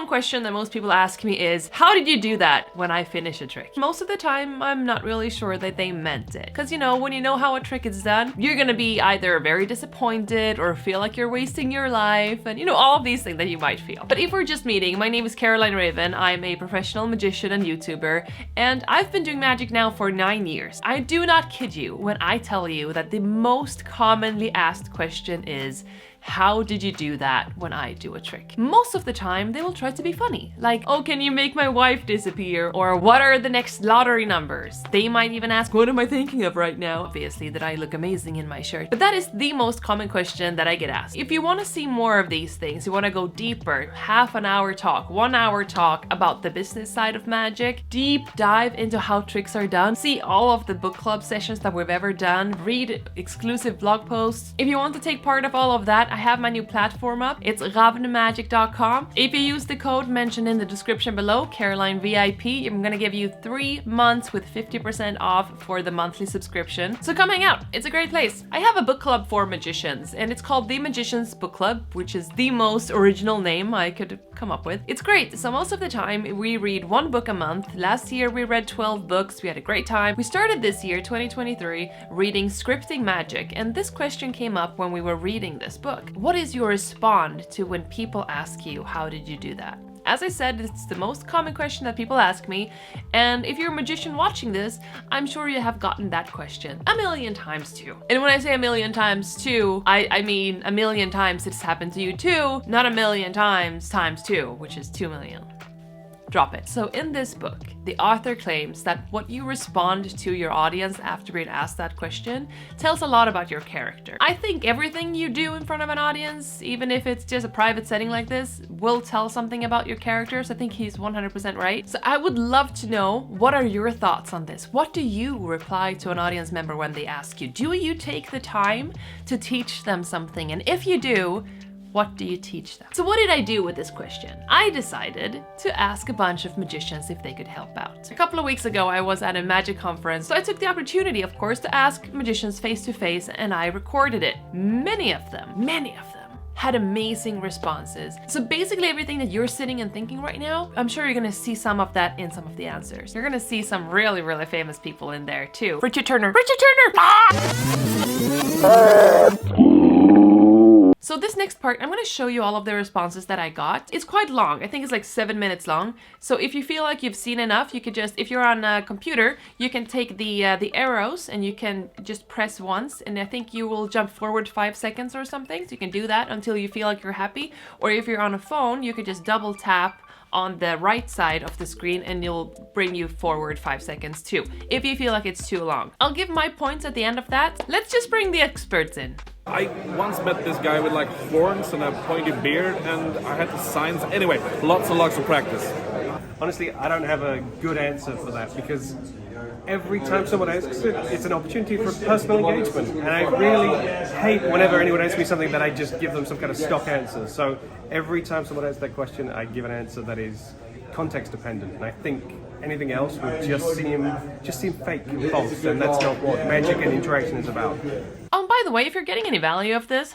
common question that most people ask me is, how did you do that when I finish a trick? Most of the time, I'm not really sure that they meant it. Because you know, when you know how a trick is done, you're gonna be either very disappointed or feel like you're wasting your life, and you know, all of these things that you might feel. But if we're just meeting, my name is Caroline Ravn. I'm a professional magician and YouTuber, and I've been doing magic now for 9 years. I do not kid you when I tell you that the most commonly asked question is, how did you do that when I do a trick? Most of the time, they will try to be funny. Like, oh, can you make my wife disappear? Or what are the next lottery numbers? They might even ask, what am I thinking of right now? Obviously, that I look amazing in my shirt. But that is the most common question that I get asked. If you want to see more of these things, you want to go deeper, half an hour talk, 1 hour talk about the business side of magic, deep dive into how tricks are done, see all of the book club sessions that we've ever done, read exclusive blog posts. If you want to take part of all of that, I have my new platform up. It's ravnmagic.com. If you use the code mentioned in the description below, Caroline VIP, I'm gonna give you 3 months with 50% off for the monthly subscription. So come hang out. It's a great place. I have a book club for magicians, and it's called The Magician's Book Club, which is the most original name I could come up with. It's great. So most of the time we read 1 book a month. Last year we read 12 books. We had a great time. We started this year, 2023, reading Scripting Magic, and this question came up when we were reading this book. What is your response to when people ask you, how did you do that? As I said, it's the most common question that people ask me, and if you're a magician watching this, I'm sure you have gotten that question a million times too. And when I say a million times too, I mean a million times it's happened to you too, not a million times 2, which is 2 million. Drop it. So in this book, the author claims that what you respond to your audience after being asked that question tells a lot about your character. I think everything you do in front of an audience, even if it's just a private setting like this, will tell something about your characters. I think he's 100% right. So I would love to know, what are your thoughts on this? What do you reply to an audience member when they ask you? Do you take the time to teach them something? And if you do, what do you teach them? So what did I do with this question? I decided to ask a bunch of magicians if they could help out. A couple of weeks ago, I was at a magic conference, so I took the opportunity, of course, to ask magicians face to face, and I recorded it. Many of them had amazing responses. So basically everything that you're sitting and thinking right now, I'm sure you're gonna see some of that in some of the answers. You're gonna see some really, really famous people in there too. Richard Turner! So this next part, I'm gonna show you all of the responses that I got. It's quite long. I think it's like 7 minutes long. So if you feel like you've seen enough, you could just, if you're on a computer, you can take the arrows and you can just press once, and I think you will jump forward 5 seconds or something. So you can do that until you feel like you're happy. Or if you're on a phone, you could just double tap on the right side of the screen and it'll bring you forward 5 seconds too, if you feel like it's too long. I'll give my points at the end of that. Let's just bring the experts in. I once met this guy with like horns and a pointy beard, and I had to sign. Anyway, lots and lots of practice. Honestly, I don't have a good answer for that, because every time someone asks it, it's an opportunity for personal engagement. And I really hate whenever anyone asks me something that I just give them some kind of stock answer. So every time someone asks that question, I give an answer that is context dependent. And I think anything else would just seem fake and false, and that's not what magic and interaction is about. Oh, and by the way, if you're getting any value of this,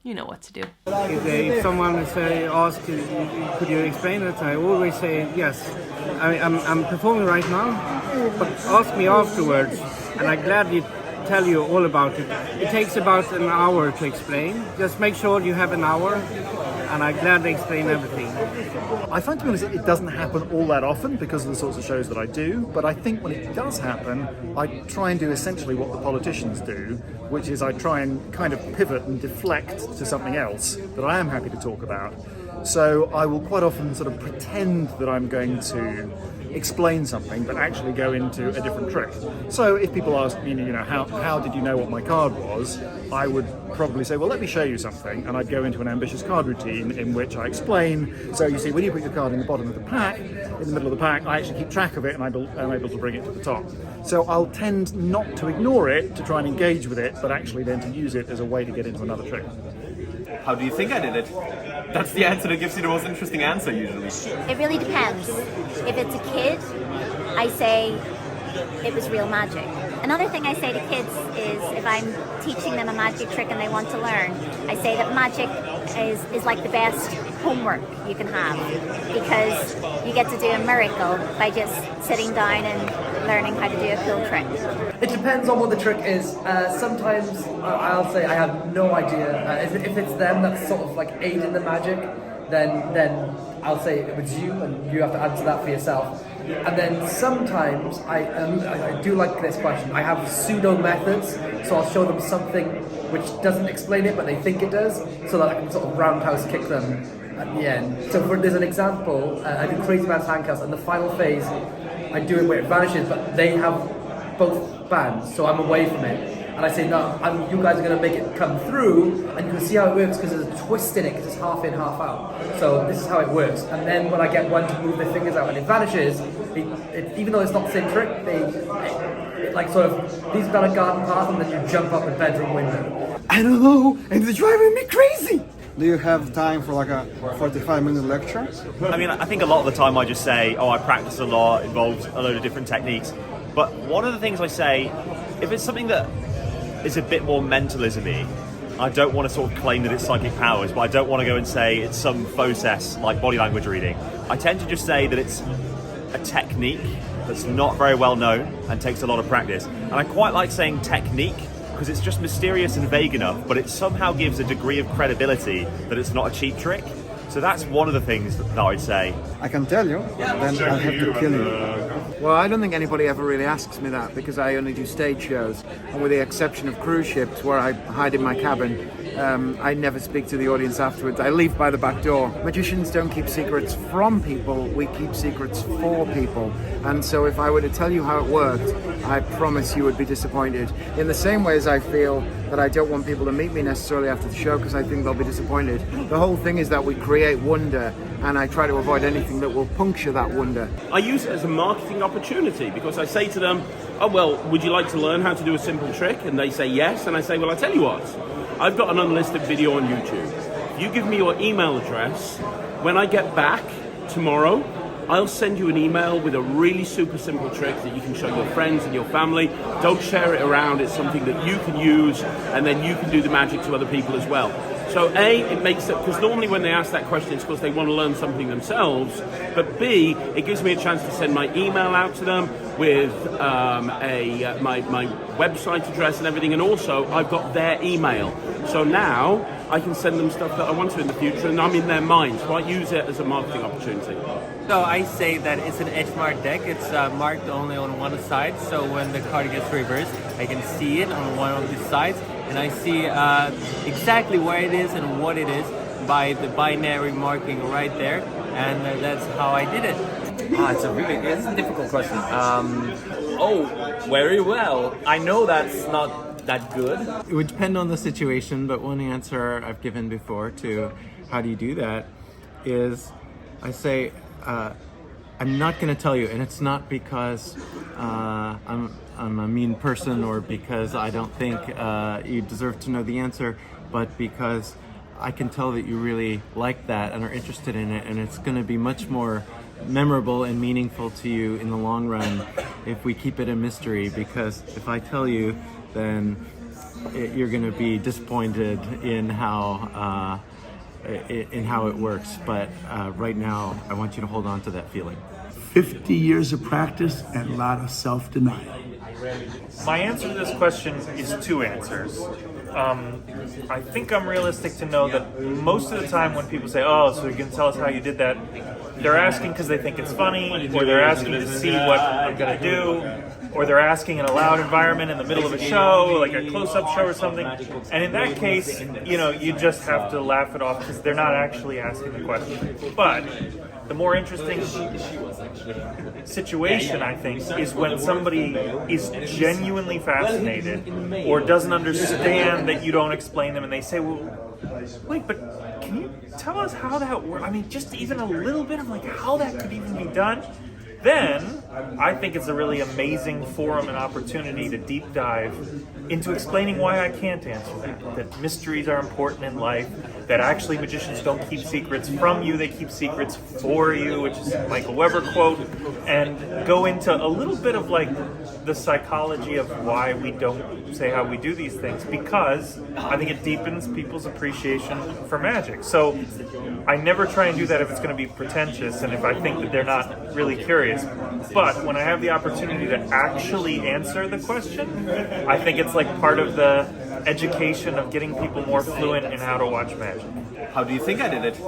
you know what to do. If someone asks, could you explain it? I always say yes. I'm performing right now, but ask me afterwards, and I gladly tell you all about it. It takes about an hour to explain. Just make sure you have an hour, and I gladly explain everything. I find, to be honest, it doesn't happen all that often because of the sorts of shows that I do, but I think when it does happen, I try and do essentially what the politicians do, which is I try and kind of pivot and deflect to something else that I am happy to talk about. So I will quite often sort of pretend that I'm going to explain something, but actually go into a different trick. So if people ask me, how did you know what my card was? I would probably say, well, let me show you something. And I'd go into an ambitious card routine in which I explain. So you see, when you put your card in the bottom of the pack, in the middle of the pack, I actually keep track of it and I'm able to bring it to the top. So I'll tend not to ignore it, to try and engage with it, but actually then to use it as a way to get into another trick. How do you think I did it? That's the answer that gives you the most interesting answer usually. It really depends. If it's a kid, I say it was real magic. Another thing I say to kids is if I'm teaching them a magic trick and they want to learn, I say that magic is like the best homework you can have, because you get to do a miracle by just sitting down and learning how to do a cool trick. It depends on what the trick is. Sometimes I'll say I have no idea. If it's them that's sort of like aiding the magic, then I'll say it was you, and you have to answer that for yourself. And then sometimes I do like this question. I have pseudo methods, so I'll show them something which doesn't explain it, but they think it does, so that I can sort of roundhouse kick them at the end. So there's an example. I do Crazy Man's Handcuffs, and the final phase, I do it where it vanishes, but they have both bands, so I'm away from it. And I say, no, you guys are going to make it come through, and you can see how it works because there's a twist in it, because it's half in, half out. So this is how it works. And then when I get one to move their fingers out and it vanishes, even though it's not the same trick, it like sort of leads down a garden path, and then you jump up a bedroom window. I don't know, and it's driving me crazy. Do you have time for like a 45-minute lecture? I mean, I think a lot of the time I just say, I practice a lot, involves a load of different techniques. But one of the things I say, if it's something that is a bit more mentalism-y, I don't want to sort of claim that it's psychic powers, but I don't want to go and say it's some process like body language reading. I tend to just say that it's a technique that's not very well known and takes a lot of practice. And I quite like saying technique because it's just mysterious and vague enough, but it somehow gives a degree of credibility that it's not a cheap trick. So that's one of the things that I'd say. I can tell you, then I'll have to kill you. Well, I don't think anybody ever really asks me that, because I only do stage shows, and with the exception of cruise ships where I hide in my cabin, I never speak to the audience afterwards. I leave by the back door. Magicians don't keep secrets from people, we keep secrets for people. And so if I were to tell you how it worked, I promise you would be disappointed. In the same way as I feel that I don't want people to meet me necessarily after the show because I think they'll be disappointed. The whole thing is that we create wonder, and I try to avoid anything that will puncture that wonder. I use it as a marketing opportunity, because I say to them, oh well, would you like to learn how to do a simple trick? And they say yes, and I say, well, I tell you what, I've got an unlisted video on YouTube. You give me your email address. When I get back tomorrow, I'll send you an email with a really super simple trick that you can show your friends and your family. Don't share it around. It's something that you can use, and then you can do the magic to other people as well. So A, it makes it, because normally when they ask that question, it's because they want to learn something themselves. But B, it gives me a chance to send my email out to them with my website address and everything. And also, I've got their email. So now I can send them stuff that I want to in the future, and I'm in their mind. So I use it as a marketing opportunity. So I say that it's an edge marked deck. It's marked only on one side. So when the card gets reversed, I can see it on one of the sides. And I see exactly where it is and what it is by the binary marking right there, and that's how I did it. It's a difficult question. Very well. I know that's not that good. It would depend on the situation, but one answer I've given before to how do you do that is I say, I'm not going to tell you, and it's not because I'm a mean person or because I don't think you deserve to know the answer, but because I can tell that you really like that and are interested in it, and it's going to be much more memorable and meaningful to you in the long run if we keep it a mystery, because if I tell you, then you're going to be disappointed in how it works. But right now, I want you to hold on to that feeling. 50 years of practice and a lot of self-denial. My answer to this question is two answers. I think I'm realistic to know that most of the time when people say, oh, so you can tell us how you did that, they're asking because they think it's funny, or they're asking to see what I'm going to do, or they're asking in a loud environment in the middle of a show, like a close-up show or something. And in that case, you just have to laugh it off because they're not actually asking the question. But the more interesting situation, I think, is when somebody is genuinely fascinated or doesn't understand that you don't explain them, and they say, well, wait, but can you tell us how that works? I mean, just even a little bit of like how that could even be done. then I think it's a really amazing forum and opportunity to deep dive into explaining why I can't answer that mysteries are important in life, that actually magicians don't keep secrets from you, they keep secrets for you, which is a Michael Weber quote, and go into a little bit of like the psychology of why we don't say how we do these things, because I think it deepens people's appreciation for magic. So I never try and do that if it's going to be pretentious and if I think that they're not really curious. But when I have the opportunity to actually answer the question, I think it's like part of the education of getting people more fluent in how to watch magic. How do you think I did it?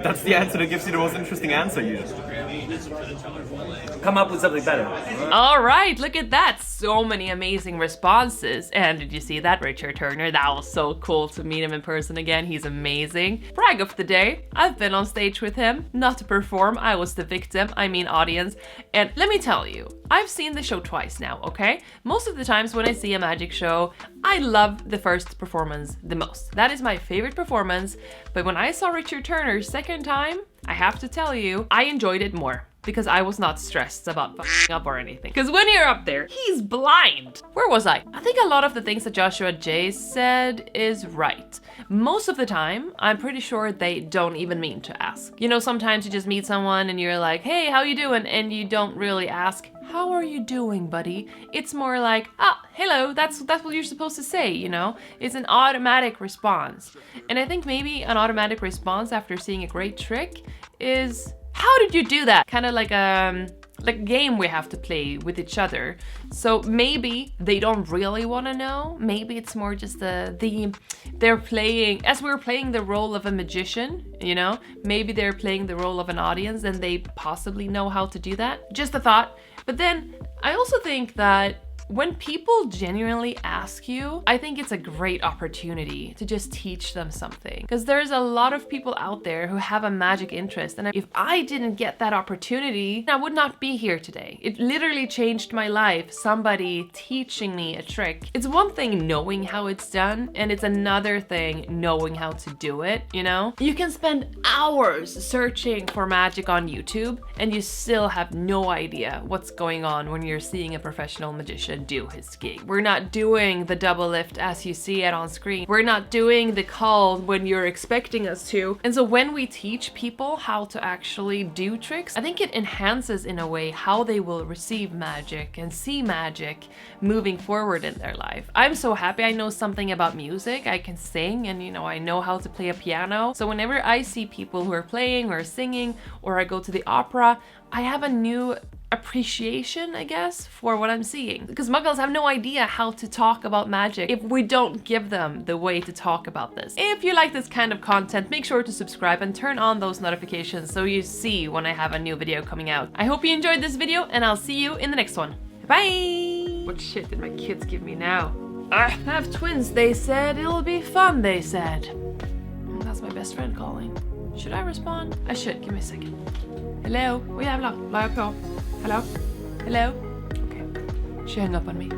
That's the answer that gives you the most interesting answer usually. Come up with something better. All right, look at that. So many amazing responses. And did you see that, Richard Turner? That was so cool to meet him in person again. He's amazing. Brag of the day. I've been on stage with him. Not to perform. I was the victim. I mean audience. And let me tell you, I've seen the show twice now, okay? Most of the times when I see a magic show, I love the first performance the most. That is my favorite performance. But when I saw Richard Turner's second time, I have to tell you, I enjoyed it more. Because I was not stressed about fucking up or anything. Because when you're up there, he's blind. Where was I? I think a lot of the things that Joshua J said is right. Most of the time, I'm pretty sure they don't even mean to ask. You know, sometimes you just meet someone and you're like, hey, how you doing? And you don't really ask, how are you doing, buddy? It's more like, ah, hello, that's what you're supposed to say, you know? It's an automatic response. And I think maybe an automatic response after seeing a great trick is, how did you do that? Kind of like a game we have to play with each other. So maybe they don't really want to know. Maybe it's more just they're playing, as we're playing the role of a magician, you know? Maybe they're playing the role of an audience and they possibly know how to do that. Just a thought. But then I also think that when people genuinely ask you, I think it's a great opportunity to just teach them something. Because there's a lot of people out there who have a magic interest, and if I didn't get that opportunity, I would not be here today. It literally changed my life, somebody teaching me a trick. It's one thing knowing how it's done, and it's another thing knowing how to do it, you know? You can spend hours searching for magic on YouTube, and you still have no idea what's going on when you're seeing a professional magician do his gig. We're not doing the double lift as you see it on screen. We're not doing the call when you're expecting us to. And so when we teach people how to actually do tricks, I think it enhances in a way how they will receive magic and see magic moving forward in their life. I'm so happy I know something about music. I can sing and, you know, I know how to play a piano. So whenever I see people who are playing or singing, or I go to the opera, I have a new appreciation, I guess, for what I'm seeing. Because muggles have no idea how to talk about magic if we don't give them the way to talk about this. If you like this kind of content, make sure to subscribe and turn on those notifications so you see when I have a new video coming out. I hope you enjoyed this video and I'll see you in the next one. Bye! What shit did my kids give me now? I have twins, they said. It'll be fun, they said. That's my best friend calling. Should I respond? I should. Give me a second. Hello? Åh jävlar, la jag på? Hello? Hello? Okay. She hung up on me.